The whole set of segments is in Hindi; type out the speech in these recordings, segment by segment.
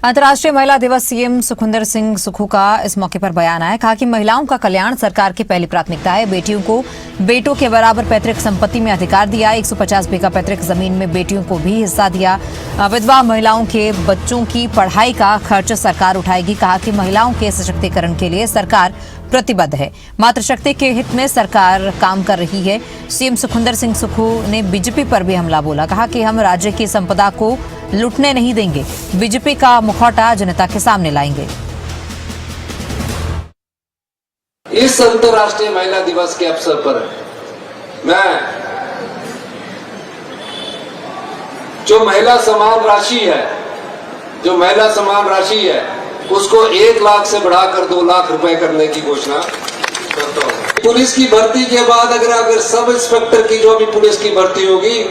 अंतर्राष्ट्रीय महिला दिवस। सीएम सुखविंदर सिंह सुक्खू का इस मौके पर बयान आया। कहा कि महिलाओं का कल्याण सरकार की पहली प्राथमिकता है। बेटियों को बेटों के बराबर पैतृक संपत्ति में अधिकार दिया। 150 बीघा पैतृक जमीन में बेटियों को भी हिस्सा दिया। विधवा महिलाओं के बच्चों की पढ़ाई का खर्च सरकार उठाएगी। कहा कि महिलाओं के सशक्तिकरण के लिए सरकार प्रतिबद्ध है। मातृशक्ति के हित में सरकार काम कर रही है। सीएम सुखविंदर सिंह सुक्खू ने बीजेपी पर भी हमला बोला। कहा कि हम राज्य की संपदा को लूटने नहीं देंगे। बीजेपी का मुखौटा जनता के सामने लाएंगे। इस अंतर्राष्ट्रीय महिला दिवस के अवसर पर मैं जो महिला सम्मान राशि है उसको 1 लाख से बढ़ाकर 2 लाख रुपए करने की घोषणा करता हूं। पुलिस की भर्ती के बाद अगर सब इंस्पेक्टर की जो भी पुलिस की भर्ती होगी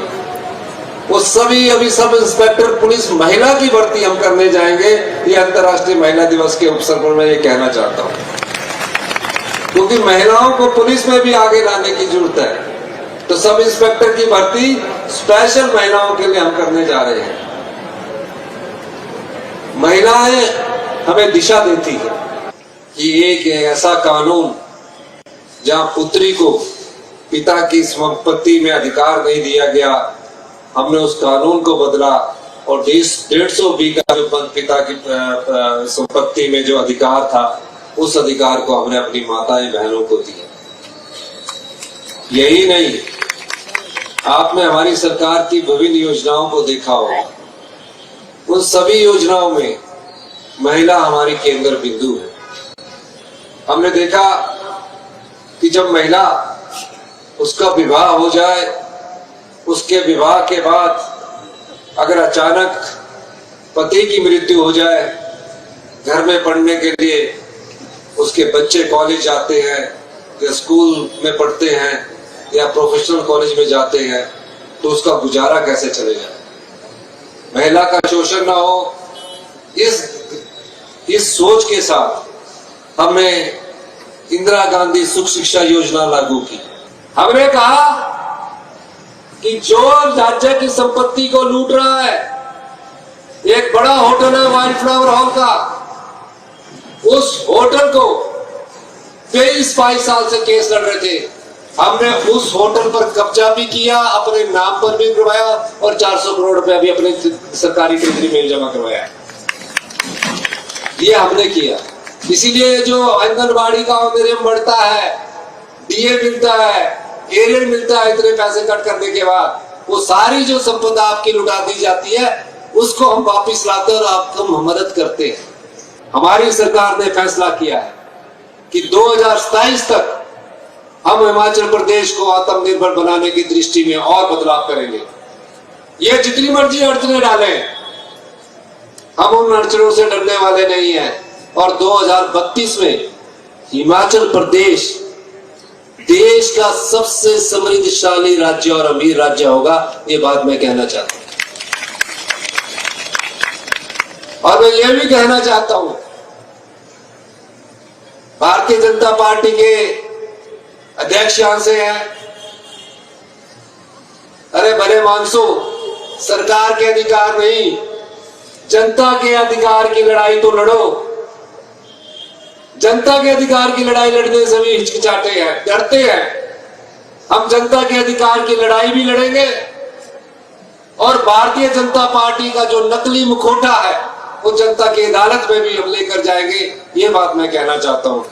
वो सभी अभी सब इंस्पेक्टर पुलिस महिला की भर्ती हम करने जाएंगे। ये अंतर्राष्ट्रीय महिला दिवस के अवसर पर मैं ये कहना चाहता हूं, क्योंकि महिलाओं को पुलिस में भी आगे लाने की जरूरत है। तो सब इंस्पेक्टर की भर्ती स्पेशल महिलाओं के लिए हम करने जा रहे हैं। महिलाएं हमें दिशा देती है कि एक ऐसा कानून जहां पुत्री को पिता की संपत्ति में अधिकार नहीं दिया गया, हमने उस कानून को बदला और 150 बीघा जो पिता की संपत्ति में जो अधिकार था उस अधिकार को हमने अपनी माताएं बहनों को दिया। यही नहीं, आपने हमारी सरकार की विभिन्न योजनाओं को देखा होगा। उन सभी योजनाओं में महिला हमारी केंद्र बिंदु है। हमने देखा कि जब महिला उसका विवाह हो जाए, उसके विवाह के बाद अगर अचानक पति की मृत्यु हो जाए, घर में पढ़ने के लिए उसके बच्चे कॉलेज जाते हैं या स्कूल में पढ़ते हैं या प्रोफेशनल कॉलेज में जाते हैं, तो उसका गुजारा कैसे चलेगा। महिला का शोषण ना हो, इस सोच के साथ हमने इंदिरा गांधी सुख शिक्षा योजना लागू की। हमने कहा कि जो राज्य की संपत्ति को लूट रहा है, एक बड़ा होटल है वाइट फ्लावर हॉल का, उस होटल को 23-22 साल से केस लड़ रहे थे। हमने उस होटल पर कब्जा भी किया, अपने नाम पर भी करवाया और 400 करोड़ रुपया भी अपने सरकारी ट्रेजरी में जमा करवाया। ये हमने किया। इसीलिए जो आंगनबाड़ी का ऑनरेरियम बढ़ता है, डीए मिलता है, एरियर मिलता है, इतने पैसे कट करने के बाद वो सारी जो संपदा आपकी लुटा दी जाती है उसको हम वापिस लाते हैं और आपको मदद करते हैं। हमारी सरकार ने फैसला किया है कि 2027 तक हम हिमाचल प्रदेश को आत्मनिर्भर बनाने की दृष्टि में और बदलाव करेंगे। ये जितनी मर्जी अड़चने डालें, हम उन अड़चनों से डरने वाले नहीं हैं। और 2032 में हिमाचल प्रदेश देश का सबसे समृद्धशाली राज्य और अमीर राज्य होगा। ये बात मैं कहना चाहता हूं। और मैं ये भी कहना चाहता हूं, भारतीय जनता पार्टी के अध्यक्ष यहां से हैं। अरे भले मानसो, सरकार के अधिकार नहीं, जनता के अधिकार की लड़ाई तो लड़ो। जनता के अधिकार की लड़ाई लड़ने से भी हिचकिचाते हैं, डरते हैं। हम जनता के अधिकार की लड़ाई भी लड़ेंगे और भारतीय जनता पार्टी का जो नकली मुखौटा है वो जनता की अदालत में भी हम लेकर जाएंगे। ये बात मैं कहना चाहता हूं।